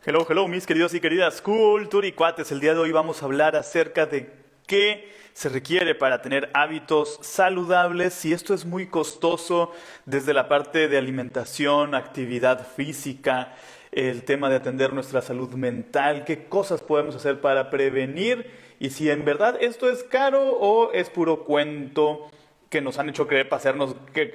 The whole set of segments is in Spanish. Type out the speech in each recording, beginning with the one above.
Hello, hello, mis queridos y queridas culturicuates. El día de hoy vamos a hablar acerca de qué se requiere para tener hábitos saludables, si esto es muy costoso desde la parte de alimentación, actividad física, el tema de atender nuestra salud mental, qué cosas podemos hacer para prevenir y si en verdad esto es caro o es puro cuento que nos han hecho creer para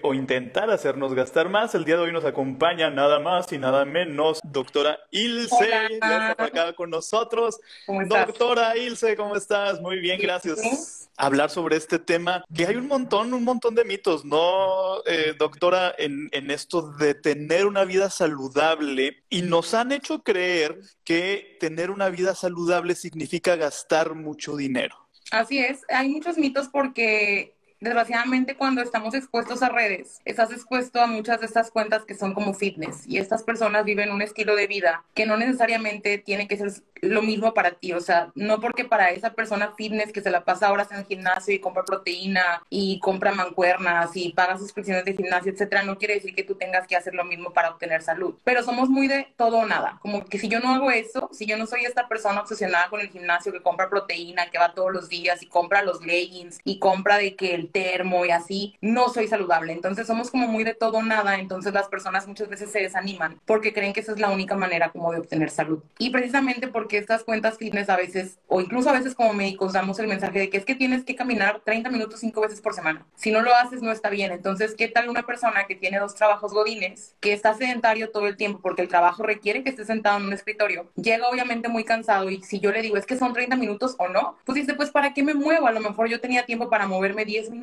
o intentar hacernos gastar más. El día de hoy nos acompaña nada más y nada menos doctora Hola, Ilse, ya está por acá con nosotros. ¿cómo estás? Doctora Ilse, ¿cómo estás? Muy bien, Bien, ¿tú? gracias. Hablar sobre este tema, que hay un montón de mitos, ¿no, doctora? En esto de tener una vida saludable y nos han hecho creer que tener una vida saludable significa gastar mucho dinero. Así es, hay muchos mitos porque desgraciadamente cuando estamos expuestos a redes, estás expuesto a muchas de estas cuentas que son como fitness y estas personas viven un estilo de vida que no necesariamente tiene que ser lo mismo para ti, o sea, no porque para esa persona fitness que se la pasa horas en el gimnasio y compra proteína y compra mancuernas y paga suscripciones de gimnasio, etcétera, no quiere decir que tú tengas que hacer lo mismo para obtener salud, pero somos muy de todo o nada, como que si yo no hago eso, si yo no soy esta persona obsesionada con el gimnasio que compra proteína, que va todos los días y compra los leggings y compra de que el termo y así, no soy saludable. Entonces somos como muy de todo o nada, entonces las personas muchas veces se desaniman porque creen que esa es la única manera como de obtener salud. Y precisamente porque estas cuentas fitness a veces, o incluso a veces como médicos, damos el mensaje de que es que tienes que caminar 30 minutos 5 veces por semana. Si no lo haces, no está bien. Entonces, ¿qué tal una persona que tiene 2 trabajos godines, que está sedentario todo el tiempo porque el trabajo requiere que esté sentado en un escritorio? Llega obviamente muy cansado y si yo le digo es que son 30 minutos o no, pues dice, pues ¿para qué me muevo? A lo mejor yo tenía tiempo para moverme 10 minutos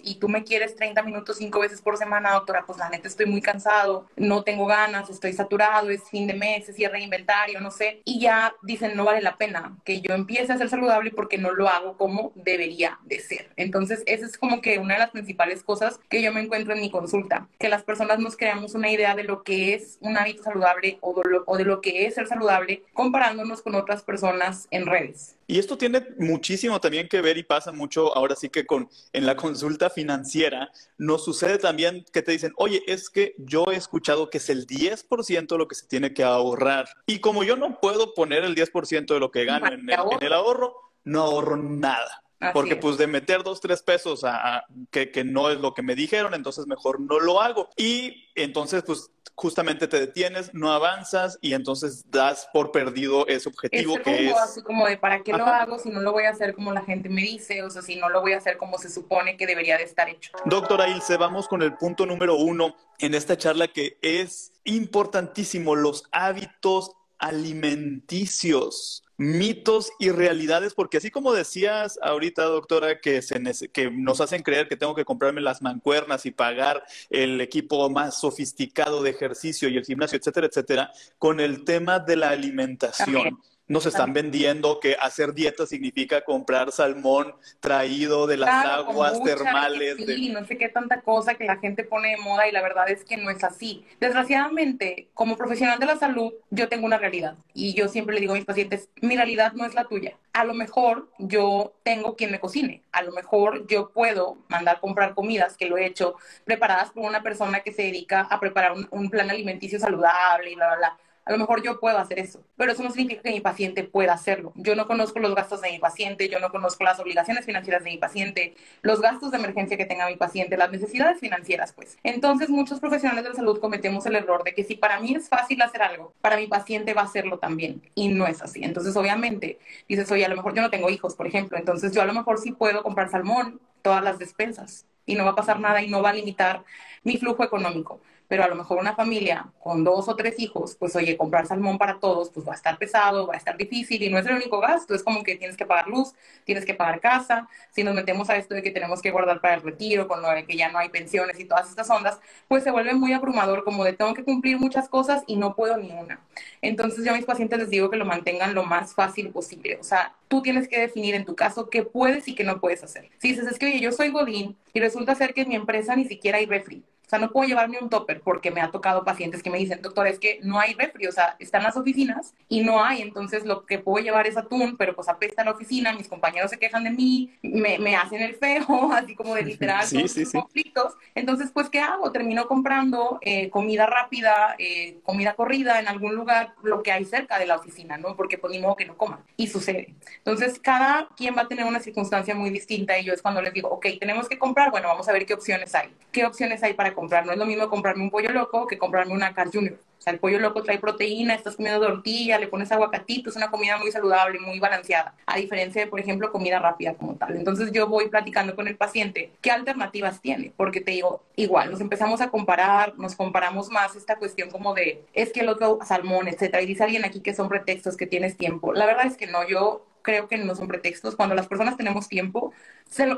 y tú me quieres 30 minutos 5 veces por semana, doctora, pues la neta estoy muy cansado, no tengo ganas, estoy saturado, es fin de mes, es cierre de inventario, no sé. Y ya dicen, no vale la pena que yo empiece a ser saludable porque no lo hago como debería de ser. Entonces, esa es como que una de las principales cosas que yo me encuentro en mi consulta, que las personas nos creamos una idea de lo que es un hábito saludable o de lo que es ser saludable comparándonos con otras personas en redes. Y esto tiene muchísimo también que ver y pasa mucho ahora sí que en la consulta financiera nos sucede también que te dicen, oye, es que yo he escuchado que es el 10% lo que se tiene que ahorrar. Y como yo no puedo poner el 10% de lo que gano Para en que el ahorro. ahorro, no ahorro nada. Así Porque es. pues de meter 2, 3 pesos que no es lo que me dijeron, entonces mejor no lo hago. Y entonces pues justamente te detienes, no avanzas y entonces das por perdido ese objetivo Ese que rumbo, así es... como de para qué lo Ajá. hago si no lo voy a hacer como la gente me dice, o sea, si no lo voy a hacer como se supone que debería de estar hecho. Doctora Ilse, vamos con el punto número 1 en esta charla que es importantísimo, los hábitos alimenticios, mitos y realidades, porque así como decías ahorita, doctora, que nos hacen creer que tengo que comprarme las mancuernas y pagar el equipo más sofisticado de ejercicio y el gimnasio, etcétera, etcétera, con el tema de la También, alimentación. Nos están también. vendiendo que hacer dieta significa comprar salmón traído de las Claro, aguas kombucha, y que termales de... sí, no sé qué tanta cosa que la gente pone de moda y la verdad es que no es así. Desgraciadamente, como profesional de la salud, yo tengo una realidad y yo siempre le digo a mis pacientes, mi realidad no es la tuya. A lo mejor yo tengo quien me cocine, a lo mejor yo puedo mandar comprar comidas, que lo he hecho, preparadas por una persona que se dedica a preparar un plan alimenticio saludable y bla, bla, bla. A lo mejor yo puedo hacer eso, pero eso no significa que mi paciente pueda hacerlo. Yo no conozco los gastos de mi paciente, yo no conozco las obligaciones financieras de mi paciente, los gastos de emergencia que tenga mi paciente, las necesidades financieras, pues. Entonces, muchos profesionales de la salud cometemos el error de que si para mí es fácil hacer algo, para mi paciente va a hacerlo también. Y no es así. Entonces, obviamente, dices, oye, a lo mejor yo no tengo hijos, por ejemplo, entonces yo a lo mejor sí puedo comprar salmón, todas las despensas, y no va a pasar nada y no va a limitar mi flujo económico. Pero a lo mejor una familia con 2 o 3 hijos, pues oye, comprar salmón para todos, pues va a estar pesado, va a estar difícil y no es el único gasto, es como que tienes que pagar luz, tienes que pagar casa, si nos metemos a esto de que tenemos que guardar para el retiro, con lo de que ya no hay pensiones y todas estas ondas, pues se vuelve muy abrumador, como de tengo que cumplir muchas cosas y no puedo ni una. Entonces yo a mis pacientes les digo que lo mantengan lo más fácil posible, o sea, tú tienes que definir en tu caso qué puedes y qué no puedes hacer. Si dices, es que oye, yo soy Godín y resulta ser que en mi empresa ni siquiera hay refri, O sea, no puedo llevarme un topper porque me ha tocado pacientes que me dicen, doctor, es que no hay refri, o sea, están las oficinas y no hay, entonces lo que puedo llevar es atún, pero pues apesta la oficina, mis compañeros se quejan de mí, me hacen el feo, así como de literal, Sí, todos sí, esos sí. conflictos. Entonces, pues, ¿qué hago? Termino comprando comida rápida, comida corrida en algún lugar, lo que hay cerca de la oficina, ¿no? Porque pues ni modo que no coma. Y sucede. Entonces, cada quien va a tener una circunstancia muy distinta y yo es cuando les digo, ok, tenemos que comprar, bueno, vamos a ver qué opciones hay. ¿Qué opciones hay para comprar? No es lo mismo comprarme un pollo loco que comprarme una Carl Jr. O sea, el pollo loco trae proteína, estás comiendo tortilla, le pones aguacatito, es una comida muy saludable, muy balanceada, a diferencia de, por ejemplo, comida rápida como tal. Entonces yo voy platicando con el paciente qué alternativas tiene, porque te digo, igual, nos empezamos a comparar, nos comparamos más esta cuestión como de, es que el otro salmón, etcétera, y dice alguien aquí que son pretextos, que tienes tiempo. La verdad es que no, yo creo que no son pretextos. Cuando las personas tenemos tiempo,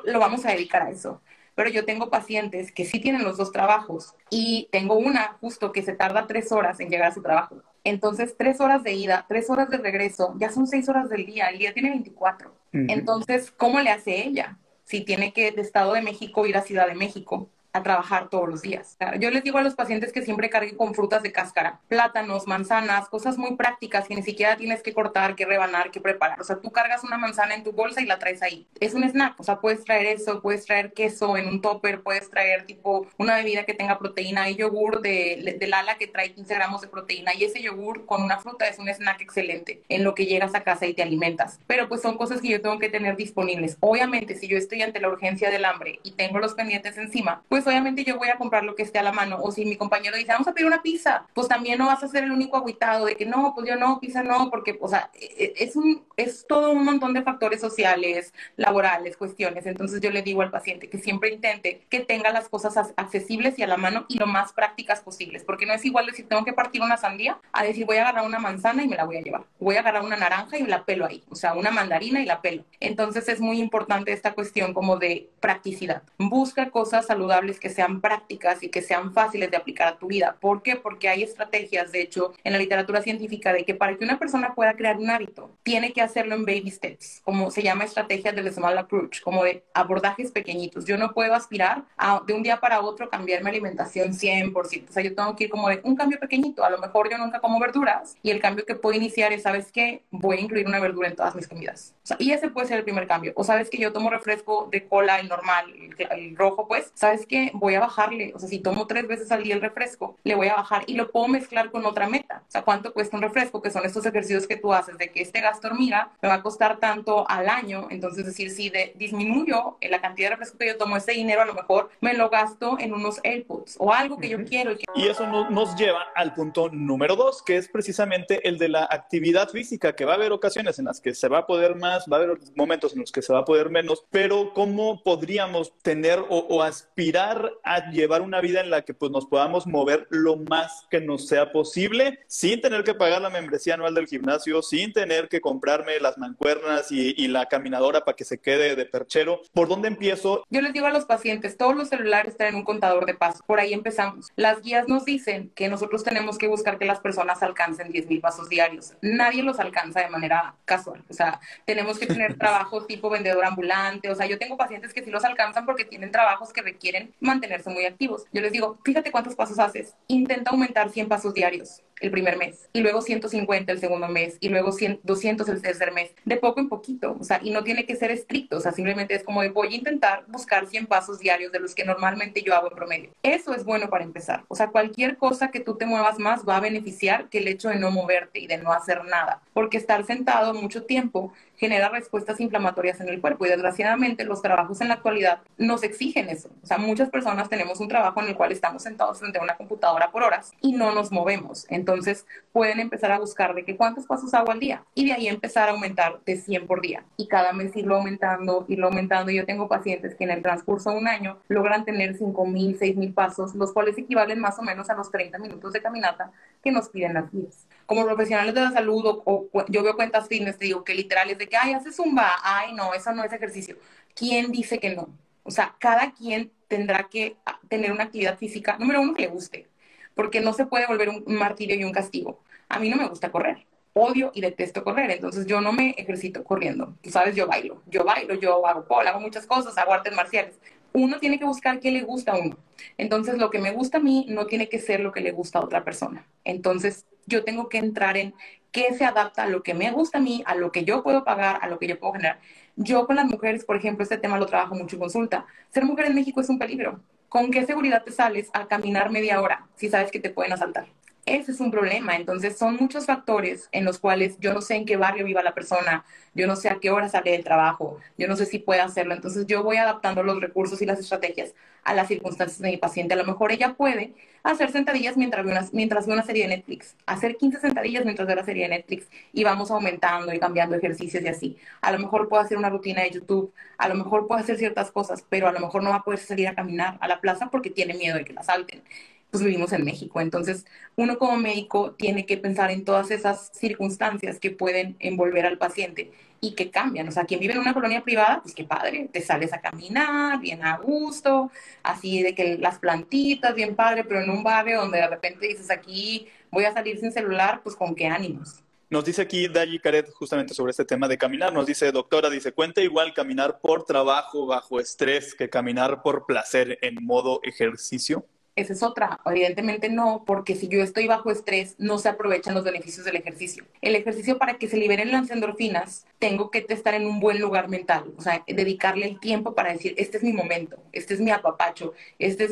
lo vamos a dedicar a eso. Pero yo tengo pacientes que sí tienen los dos trabajos y tengo una justo que se tarda 3 horas en llegar a su trabajo. Entonces, 3 horas de ida, 3 horas de regreso, ya son 6 horas del día, el día tiene 24. Ujú. Entonces, ¿cómo le hace ella? Si tiene que de Estado de México ir a Ciudad de México a trabajar todos los días. Yo les digo a los pacientes que siempre carguen con frutas de cáscara, plátanos, manzanas, cosas muy prácticas que ni siquiera tienes que cortar, que rebanar, que preparar. O sea, tú cargas una manzana en tu bolsa y la traes ahí. Es un snack, o sea, puedes traer eso, puedes traer queso en un topper, puedes traer tipo una bebida que tenga proteína y yogur de Lala que trae 15 gramos de proteína y ese yogur con una fruta es un snack excelente en lo que llegas a casa y te alimentas. Pero pues son cosas que yo tengo que tener disponibles. Obviamente, si yo estoy ante la urgencia del hambre y tengo los pendientes encima, pues obviamente yo voy a comprar lo que esté a la mano. O si mi compañero dice, vamos a pedir una pizza, pues también no vas a ser el único agüitado de que no, pues yo no, pizza no, porque, o sea, es todo un montón de factores sociales, laborales, cuestiones. Entonces yo le digo al paciente que siempre intente que tenga las cosas accesibles y a la mano y lo más prácticas posibles, porque no es igual decir, tengo que partir una sandía, a decir, voy a agarrar una manzana y me la voy a llevar. Voy a agarrar una naranja y me la pelo ahí, o sea, una mandarina y la pelo. Entonces es muy importante esta cuestión como de practicidad. Busca cosas saludables que sean prácticas y que sean fáciles de aplicar a tu vida. ¿Por qué? Porque hay estrategias, de hecho, en la literatura científica de que para que una persona pueda crear un hábito, tiene que hacerlo en baby steps, como se llama estrategias del small approach, como de abordajes pequeñitos. Yo no puedo aspirar a de un día para otro cambiar mi alimentación 100%. O sea, yo tengo que ir como de un cambio pequeñito. A lo mejor yo nunca como verduras y el cambio que puedo iniciar es, ¿sabes qué? Voy a incluir una verdura en todas mis comidas. O sea, y ese puede ser el primer cambio. O sabes que yo tomo refresco de cola, el normal, el rojo, pues, ¿sabes qué? Voy a bajarle. O sea, si tomo 3 veces al día el refresco, le voy a bajar y lo puedo mezclar con otra meta. O sea, ¿cuánto cuesta un refresco? Que son estos ejercicios que tú haces de que este gasto hormiga me va a costar tanto al año. Entonces, decir, si disminuyo la cantidad de refresco que yo tomo, ese dinero a lo mejor me lo gasto en unos AirPods o algo que yo quiero. Y eso nos lleva al punto número 2, que es precisamente el de la actividad física, que va a haber ocasiones en las que se va a poder más, va a haber momentos en los que se va a poder menos, pero ¿cómo podríamos tener o aspirar a llevar una vida en la que pues, nos podamos mover lo más que nos sea posible, sin tener que pagar la membresía anual del gimnasio, sin tener que comprarme las mancuernas y la caminadora para que se quede de perchero? ¿Por dónde empiezo? Yo les digo a los pacientes, todos los celulares traen un contador de pasos. Por ahí empezamos. Las guías nos dicen que nosotros tenemos que buscar que las personas alcancen 10,000 pasos diarios. Nadie los alcanza de manera casual. O sea, tenemos que tener trabajos tipo vendedor ambulante. O sea, yo tengo pacientes que sí los alcanzan porque tienen trabajos que requieren mantenerse muy activos. Yo les digo, fíjate cuántos pasos haces. Intenta aumentar 100 pasos diarios el primer mes, y luego 150 el segundo mes, y luego 100, 200 el tercer mes, de poco en poquito, o sea, y no tiene que ser estricto, o sea, simplemente es como de voy a intentar buscar 100 pasos diarios de los que normalmente yo hago en promedio. Eso es bueno para empezar, o sea, cualquier cosa que tú te muevas más va a beneficiar que el hecho de no moverte y de no hacer nada, porque estar sentado mucho tiempo genera respuestas inflamatorias en el cuerpo y desgraciadamente los trabajos en la actualidad nos exigen eso. O sea, muchas personas tenemos un trabajo en el cual estamos sentados frente a una computadora por horas y no nos movemos. Entonces pueden empezar a buscar de que cuántos pasos hago al día y de ahí empezar a aumentar de 100 por día y cada mes irlo aumentando, irlo aumentando. Yo tengo pacientes que en el transcurso de un año logran tener 5,000, 6,000 pasos, los cuales equivalen más o menos a los 30 minutos de caminata que nos piden las guías. Como profesionales de la salud o yo veo cuentas fitness, te digo que literal es de que, ay, haces zumba, ay, no, eso no es ejercicio. ¿Quién dice que no? O sea, cada quien tendrá que tener una actividad física, número uno, que le guste, porque no se puede volver un martirio y un castigo. A mí no me gusta correr. Odio y detesto correr, entonces yo no me ejercito corriendo. Tú sabes, yo bailo, yo hago pole, hago muchas cosas, hago artes marciales, uno tiene que buscar qué le gusta a uno. Entonces, lo que me gusta a mí no tiene que ser lo que le gusta a otra persona. Entonces, yo tengo que entrar en qué se adapta a lo que me gusta a mí, a lo que yo puedo pagar, a lo que yo puedo generar. Yo con las mujeres, por ejemplo, este tema lo trabajo mucho en consulta. Ser mujer en México es un peligro. ¿Con qué seguridad te sales a caminar media hora si sabes que te pueden asaltar? Ese es un problema. Entonces, son muchos factores en los cuales yo no sé en qué barrio viva la persona, yo no sé a qué hora sale del trabajo, yo no sé si puede hacerlo. Entonces, yo voy adaptando los recursos y las estrategias a las circunstancias de mi paciente. A lo mejor ella puede hacer sentadillas mientras ve una serie de Netflix, hacer 15 sentadillas mientras ve la serie de Netflix y vamos aumentando y cambiando ejercicios y así. A lo mejor puede hacer una rutina de YouTube, a lo mejor puede hacer ciertas cosas, pero a lo mejor no va a poder salir a caminar a la plaza porque tiene miedo de que la asalten. Pues vivimos en México, entonces uno como médico tiene que pensar en todas esas circunstancias que pueden envolver al paciente y que cambian. O sea, quien vive en una colonia privada, pues qué padre, te sales a caminar, bien a gusto, así de que las plantitas, bien padre, pero en un barrio donde de repente dices aquí voy a salir sin celular, pues con qué ánimos. Nos dice aquí Dayi Caret justamente sobre este tema de caminar. Nos dice, doctora, dice, cuenta igual caminar por trabajo bajo estrés que caminar por placer en modo ejercicio. Esa es otra. Evidentemente no, porque si yo estoy bajo estrés, no se aprovechan los beneficios del ejercicio. El ejercicio, para que se liberen las endorfinas, tengo que estar en un buen lugar mental, o sea, dedicarle el tiempo para decir, este es mi momento, este es mi apapacho, este es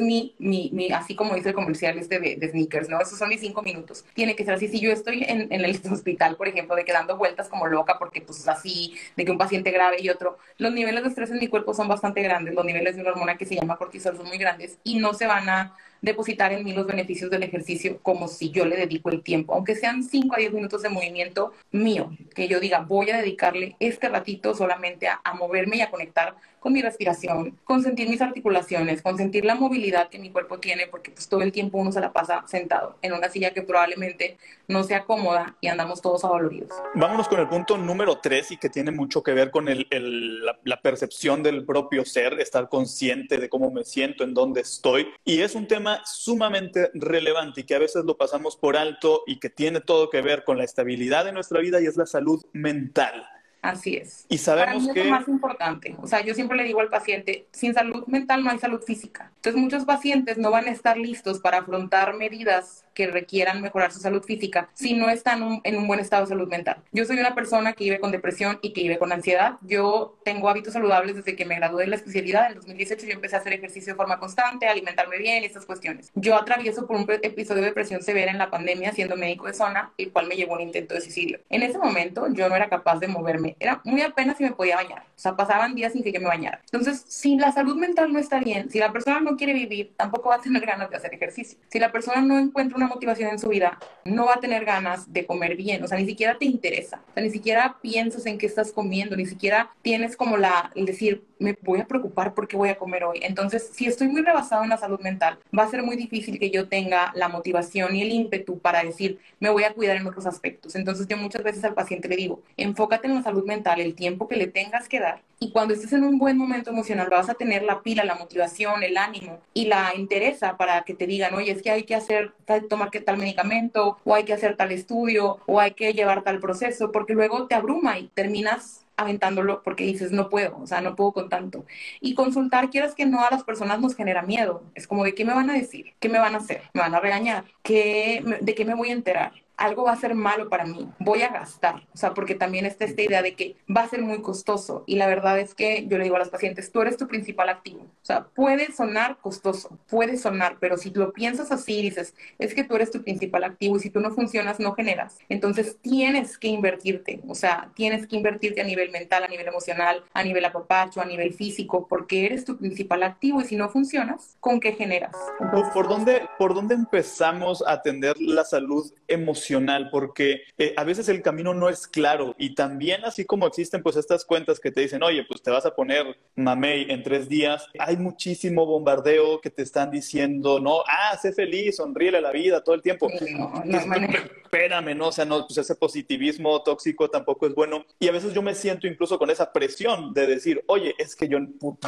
así como dice el comercial este de Sneakers, ¿no? Esos son mis 5 minutos. Tiene que ser así. Si yo estoy en el hospital, por ejemplo, de que dando vueltas como loca, porque pues así, de que un paciente grave y otro, los niveles de estrés en mi cuerpo son bastante grandes, los niveles de una hormona que se llama cortisol son muy grandes y no se van a depositar en mí los beneficios del ejercicio como si yo le dedico el tiempo, aunque sean 5 a 10 minutos de movimiento mío, que yo diga, voy a dedicarle este ratito solamente a moverme y a conectar con mi respiración, con sentir mis articulaciones, con sentir la movilidad que mi cuerpo tiene, porque pues todo el tiempo uno se la pasa sentado en una silla que probablemente no sea cómoda y andamos todos adoloridos. Vámonos con el punto número 3 y que tiene mucho que ver con la percepción del propio ser, estar consciente de cómo me siento, en dónde estoy. Y es un tema sumamente relevante y que a veces lo pasamos por alto y que tiene todo que ver con la estabilidad de nuestra vida y es la salud mental. Así es. Y Para sabemos mí es lo que más importante. O sea, yo siempre le digo al paciente, sin salud mental no hay salud física. Entonces, muchos pacientes no van a estar listos para afrontar medidas que requieran mejorar su salud física si no están en un buen estado de salud mental. Yo soy una persona que vive con depresión y que vive con ansiedad. Yo tengo hábitos saludables desde que me gradué de la especialidad. En el 2018 yo empecé a hacer ejercicio de forma constante, alimentarme bien y estas cuestiones. Yo atravieso por un episodio de depresión severa en la pandemia siendo médico de zona, el cual me llevó a un intento de suicidio. En ese momento yo no era capaz de moverme. Era muy apenas si me podía bañar. O sea, pasaban días sin que yo me bañara. Entonces, si la salud mental no está bien, si la persona no quiere vivir, tampoco va a tener ganas de hacer ejercicio. Si la persona no encuentra una motivación en su vida, no va a tener ganas de comer bien. O sea, ni siquiera te interesa. O sea, ni siquiera piensas en qué estás comiendo. Ni siquiera tienes como el decir, me voy a preocupar por qué voy a comer hoy. Entonces, si estoy muy rebasado en la salud mental, va a ser muy difícil que yo tenga la motivación y el ímpetu para decir, me voy a cuidar en otros aspectos. Entonces, yo muchas veces al paciente le digo, enfócate en la salud mental, el tiempo que le tengas que dar. Y cuando estés en un buen momento emocional, vas a tener la pila, la motivación, el ánimo y la interesa para que te digan, oye, es que hay que tomar tal medicamento, o hay que hacer tal estudio, o hay que llevar tal proceso, porque luego te abruma y terminas aventándolo porque dices, no puedo, o sea, no puedo con tanto. Y consultar, quieras que no, a las personas nos genera miedo. Es como de qué me van a decir, qué me van a hacer, me van a regañar, de qué me voy a enterar. Algo va a ser malo para mí, voy a gastar, o sea, porque también está esta idea de que va a ser muy costoso y la verdad es que yo le digo a los pacientes, tú eres tu principal activo, o sea, puede sonar costoso, puede sonar, pero si lo piensas así, dices, es que tú eres tu principal activo y si tú no funcionas, no generas, entonces tienes que invertirte, o sea, tienes que invertirte a nivel mental, a nivel emocional, a nivel apapacho, a nivel físico, porque eres tu principal activo y si no funcionas, ¿con qué generas? Entonces, ¿por dónde empezamos a atender la salud emocional? Porque a veces el camino no es claro y también así como existen pues estas cuentas que te dicen, oye, pues te vas a poner mamey en 3 días, hay muchísimo bombardeo que te están diciendo, no, sé feliz, sonríele a la vida todo el tiempo. no, Espérame, ¿no? O sea, no, pues ese positivismo tóxico tampoco es bueno. Y a veces yo me siento incluso con esa presión de decir, oye, es que yo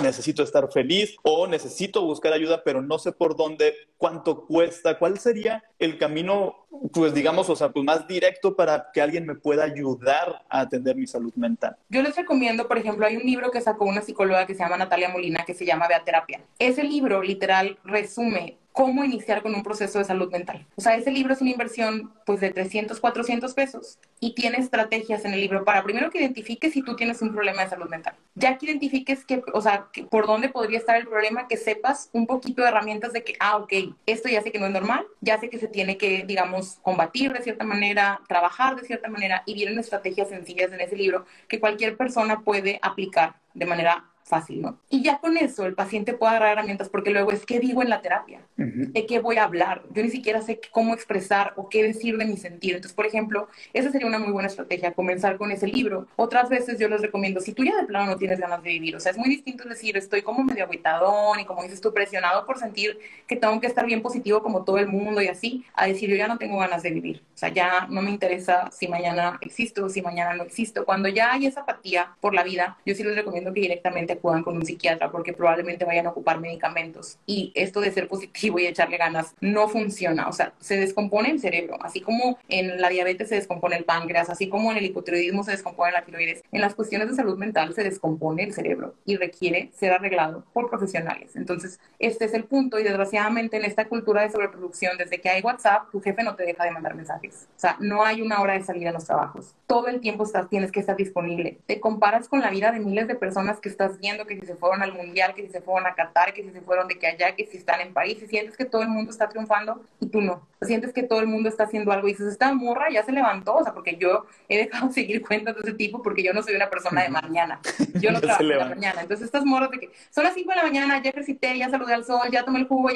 necesito estar feliz o necesito buscar ayuda, pero no sé por dónde, cuánto cuesta, cuál sería el camino, pues digamos, o sea, pues más directo para que alguien me pueda ayudar a atender mi salud mental? Yo les recomiendo, por ejemplo, hay un libro que sacó una psicóloga que se llama Natalia Molina, que se llama Vea Terapia. Ese libro, literal, resume cómo iniciar con un proceso de salud mental. O sea, ese libro es una inversión pues de 300, 400 pesos y tiene estrategias en el libro para primero que identifiques si tú tienes un problema de salud mental. Ya que identifiques que, o sea, que por dónde podría estar el problema, que sepas un poquito de herramientas de que, ok, esto ya sé que no es normal, ya sé que se tiene que, digamos, combatir de cierta manera, trabajar de cierta manera, y vienen estrategias sencillas en ese libro que cualquier persona puede aplicar de manera fácil, ¿no? Y ya con eso el paciente puede agarrar herramientas, porque luego es qué digo en la terapia, de qué voy a hablar, yo ni siquiera sé cómo expresar o qué decir de mi sentir. Entonces, por ejemplo, esa sería una muy buena estrategia, comenzar con ese libro. Otras veces yo les recomiendo, si tú ya de plano no tienes ganas de vivir, o sea, es muy distinto decir, estoy como medio agüitadón y como dices tú, presionado por sentir que tengo que estar bien positivo como todo el mundo y así, a decir, yo ya no tengo ganas de vivir, o sea, ya no me interesa si mañana existo o si mañana no existo. Cuando ya hay esa apatía por la vida, yo sí les recomiendo que directamente acudan con un psiquiatra, porque probablemente vayan a ocupar medicamentos, y esto de ser positivo y echarle ganas no funciona. O sea, se descompone el cerebro, así como en la diabetes se descompone el páncreas, así como en el hipotiroidismo se descompone la tiroides. En las cuestiones de salud mental se descompone el cerebro y requiere ser arreglado por profesionales. Entonces, este es el punto, y desgraciadamente en esta cultura de sobreproducción, desde que hay WhatsApp, tu jefe no te deja de mandar mensajes. O sea, no hay una hora de salida en los trabajos. Todo el tiempo tienes que estar disponible. Te comparas con la vida de miles de personas que estás viendo, que si se fueron al mundial, que si se fueron a Qatar, que si se fueron de que allá, que si están en París, y sientes que todo el mundo está triunfando y tú no. Sientes que todo el mundo está haciendo algo y dices, esta morra ya se levantó. O sea, porque yo he dejado de seguir cuentas de ese tipo porque yo no soy una persona de mañana. Yo no trabajo en la mañana. Entonces estas morras de que son las 5 de la mañana, ya ejercité, ya saludé al sol, ya tomé el jugo,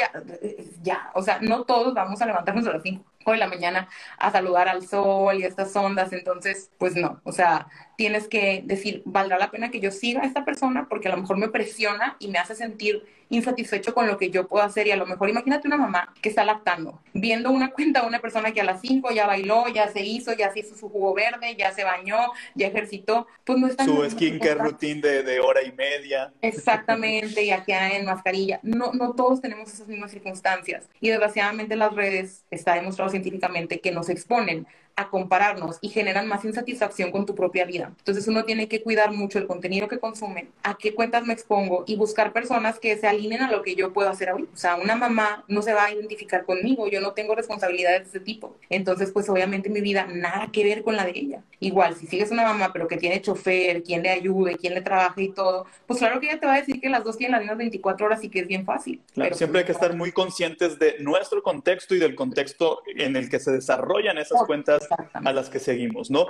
ya. O sea, no todos vamos a levantarnos a las 5 de la mañana a saludar al sol y estas ondas. Entonces, pues no, o sea, tienes que decir, ¿valdrá la pena que yo siga a esta persona? Porque a lo mejor me presiona y me hace sentir insatisfecho con lo que yo puedo hacer. Y a lo mejor imagínate una mamá que está lactando, viendo una cuenta de una persona que a las 5 ya bailó, ya se hizo su jugo verde, ya se bañó, ya ejercitó, pues no está... Su skincare routine de hora y media. Exactamente, ya queda en mascarilla. No, no todos tenemos esas mismas circunstancias. Y desgraciadamente las redes, está demostrado científicamente, que nos exponen a compararnos y generan más insatisfacción con tu propia vida. Entonces uno tiene que cuidar mucho el contenido que consume, a qué cuentas me expongo, y buscar personas que se alineen a lo que yo puedo hacer hoy. O sea, una mamá no se va a identificar conmigo, yo no tengo responsabilidades de ese tipo. Entonces, pues obviamente mi vida nada que ver con la de ella. Igual, si sigues una mamá pero que tiene chofer, quien le ayude, quien le trabaje y todo, pues claro que ella te va a decir que las dos tienen las mismas 24 horas y que es bien fácil. Claro, pero siempre hay que estar muy conscientes de nuestro contexto y del contexto en el que se desarrollan esas cuentas a las que seguimos, ¿no?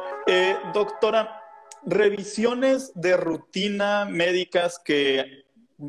Doctora, revisiones de rutina médicas que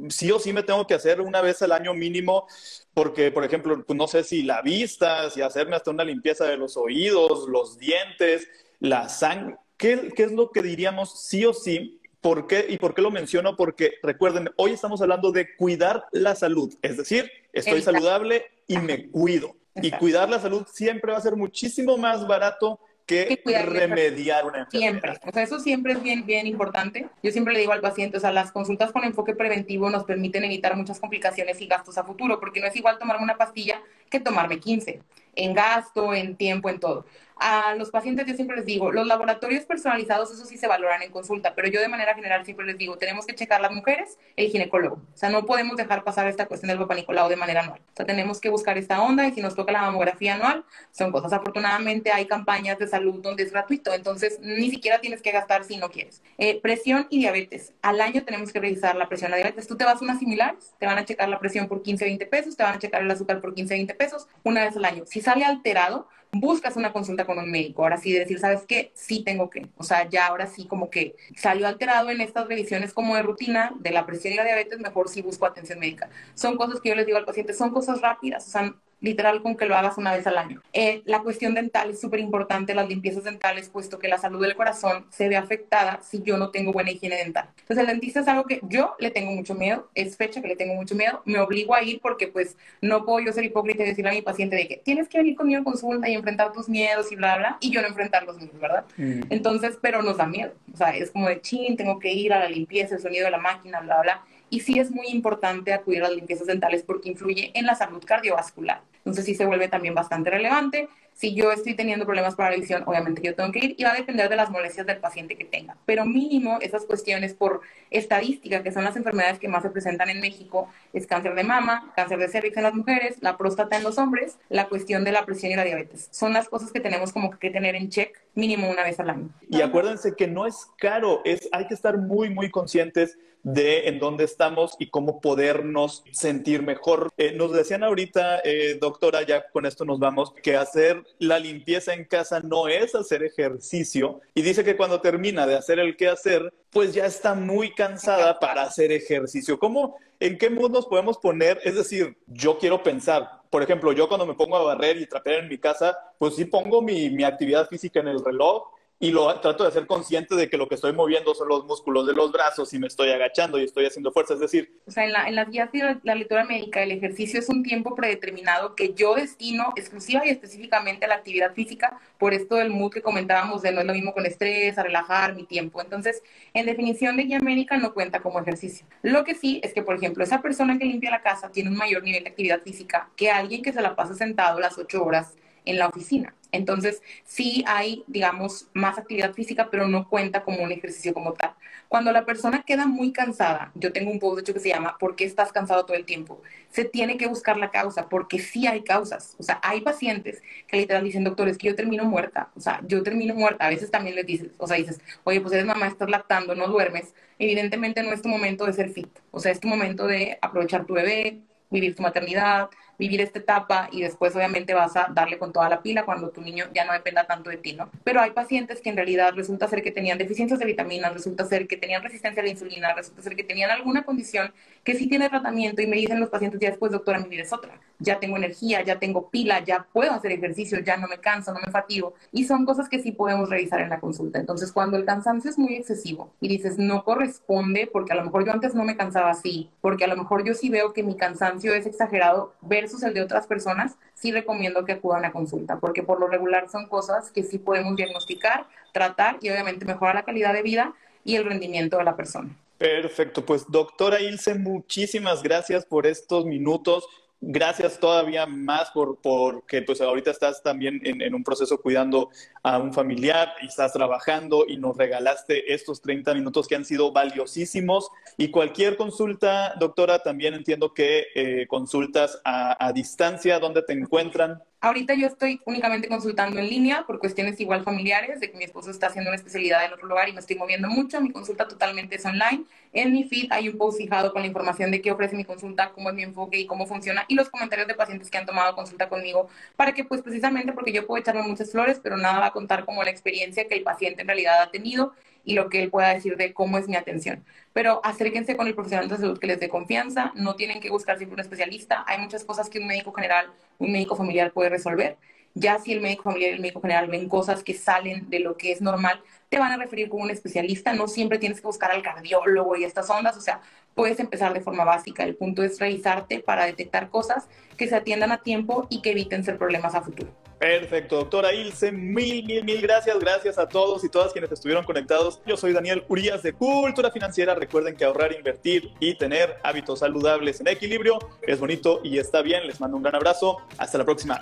sí o sí me tengo que hacer una vez al año mínimo, porque, por ejemplo, pues no sé si la vista, si hacerme hasta una limpieza de los oídos, los dientes, la sangre. ¿Qué es lo que diríamos sí o sí? ¿Por qué? ¿Y por qué lo menciono? Porque recuerden, hoy estamos hablando de cuidar la salud, es decir, estoy saludable y me cuido. Y cuidar la salud siempre va a ser muchísimo más barato que remediar una enfermedad. Siempre, o sea, eso siempre es bien, bien importante. Yo siempre le digo al paciente, o sea, las consultas con enfoque preventivo nos permiten evitar muchas complicaciones y gastos a futuro, porque no es igual tomarme una pastilla que tomarme 15, en gasto, en tiempo, en todo. A los pacientes yo siempre les digo, los laboratorios personalizados, eso sí se valoran en consulta, pero yo de manera general siempre les digo, tenemos que checar las mujeres, el ginecólogo. O sea, no podemos dejar pasar esta cuestión del Papa Nicolau de manera anual. O sea, tenemos que buscar esta onda, y si nos toca la mamografía anual, son cosas. Afortunadamente hay campañas de salud donde es gratuito, entonces ni siquiera tienes que gastar si no quieres. Presión y diabetes. Al año tenemos que revisar la presión, la diabetes. Tú te vas a unas similares, te van a checar la presión por 15, 20 pesos, te van a checar el azúcar por 15, 20 pesos, una vez al año. Si sale alterado, buscas una consulta con un médico. Ahora sí, de decir, ¿sabes qué? Sí tengo que. O sea, ya ahora sí como que salió alterado en estas revisiones como de rutina de la presión y la diabetes, mejor sí busco atención médica. Son cosas que yo les digo al paciente, son cosas rápidas, o sea, literal con que lo hagas una vez al año. La cuestión dental es súper importante, las limpiezas dentales, puesto que la salud del corazón se ve afectada si yo no tengo buena higiene dental. Entonces el dentista es algo que yo le tengo mucho miedo, es fecha que le tengo mucho miedo, me obligo a ir porque pues no puedo yo ser hipócrita y decirle a mi paciente de que tienes que venir conmigo a consulta y enfrentar tus miedos y bla, bla, y yo no enfrentar los míos, ¿verdad? Entonces, pero nos da miedo, o sea, es como de chin, tengo que ir a la limpieza, el sonido de la máquina, bla, bla. y sí es muy importante acudir a las limpiezas dentales porque influye en la salud cardiovascular. Entonces sí se vuelve también bastante relevante. Si yo estoy teniendo problemas para la visión, obviamente yo tengo que ir y va a depender de las molestias del paciente que tenga. Pero mínimo esas cuestiones por estadística, que son las enfermedades que más se presentan en México, es cáncer de mama, cáncer de cervix en las mujeres, la próstata en los hombres, la cuestión de la presión y la diabetes. Son las cosas que tenemos como que tener en check mínimo una vez al año. Y acuérdense que no es caro, hay que estar muy, muy conscientes de en dónde estamos y cómo podernos sentir mejor. Nos decían ahorita, doctora, ya con esto nos vamos, que hacer la limpieza en casa no es hacer ejercicio. Y dice que cuando termina de hacer el quehacer, pues ya está muy cansada para hacer ejercicio. ¿Cómo, en qué mood nos podemos poner? Es decir, yo quiero pensar, por ejemplo, yo cuando me pongo a barrer y trapear en mi casa, pues sí pongo mi actividad física en el reloj, y trato de ser consciente de que lo que estoy moviendo son los músculos de los brazos y me estoy agachando y estoy haciendo fuerza. Es decir, o sea, en las guías de la lectura médica, el ejercicio es un tiempo predeterminado que yo destino exclusiva y específicamente a la actividad física, por esto del mood que comentábamos de no es lo mismo con estrés, a relajar mi tiempo. Entonces, en definición de guía médica no cuenta como ejercicio. Lo que sí es que, por ejemplo, esa persona que limpia la casa tiene un mayor nivel de actividad física que alguien que se la pasa sentado las 8 horas en la oficina. Entonces, sí hay, digamos, más actividad física, pero no cuenta como un ejercicio como tal. Cuando la persona queda muy cansada, yo tengo un post de hecho que se llama ¿por qué estás cansado todo el tiempo? Se tiene que buscar la causa, porque sí hay causas. O sea, hay pacientes que literal dicen, doctor, es que yo termino muerta. O sea, yo termino muerta. A veces también les dices, o sea, dices, oye, pues eres mamá, estás lactando, no duermes. Evidentemente no es tu momento de ser fit. O sea, es tu momento de aprovechar tu bebé, vivir tu maternidad, vivir esta etapa y después obviamente vas a darle con toda la pila cuando tu niño ya no dependa tanto de ti, ¿no? Pero hay pacientes que en realidad resulta ser que tenían deficiencias de vitaminas, resulta ser que tenían resistencia a la insulina, resulta ser que tenían alguna condición que sí tiene tratamiento y me dicen los pacientes ya después, doctora, mi vida es otra. Ya tengo energía, ya tengo pila, ya puedo hacer ejercicio, ya no me canso, no me fatigo. Y son cosas que sí podemos revisar en la consulta. Entonces, cuando el cansancio es muy excesivo y dices no corresponde, porque a lo mejor yo antes no me cansaba así, porque a lo mejor yo sí veo que mi cansancio es exagerado versus el de otras personas, sí recomiendo que acudan a consulta, porque por lo regular son cosas que sí podemos diagnosticar, tratar y obviamente mejorar la calidad de vida y el rendimiento de la persona. perfecto. Pues doctora Ilse, muchísimas gracias por estos minutos. Gracias todavía más porque pues ahorita estás también en un proceso cuidando a un familiar y estás trabajando y nos regalaste estos 30 minutos que han sido valiosísimos. Y cualquier consulta, doctora, también entiendo que consultas a distancia, ¿dónde te encuentran? Ahorita yo estoy únicamente consultando en línea por cuestiones igual familiares, de que mi esposo está haciendo una especialidad en otro lugar y me estoy moviendo mucho. Mi consulta totalmente es online. En mi feed hay un post fijado con la información de qué ofrece mi consulta, cómo es mi enfoque y cómo funciona, y los comentarios de pacientes que han tomado consulta conmigo, para que pues precisamente, porque yo puedo echarme muchas flores, pero nada va a contar como la experiencia que el paciente en realidad ha tenido y lo que él pueda decir de cómo es mi atención. Pero acérquense con el profesional de salud que les dé confianza, no tienen que buscar siempre un especialista. Hay muchas cosas que un médico general, un médico familiar puede resolver. Ya si el médico familiar y el médico general ven cosas que salen de lo que es normal, te van a referir con un especialista. No siempre tienes que buscar al cardiólogo y estas ondas, o sea, puedes empezar de forma básica. El punto es revisarte para detectar cosas que se atiendan a tiempo y que eviten ser problemas a futuro. Perfecto, doctora Ilse, mil gracias. Gracias a todos y todas quienes estuvieron conectados. Yo soy Daniel Urías de Cultura Financiera. Recuerden que ahorrar, invertir y tener hábitos saludables en equilibrio es bonito y está bien. Les mando un gran abrazo. Hasta la próxima.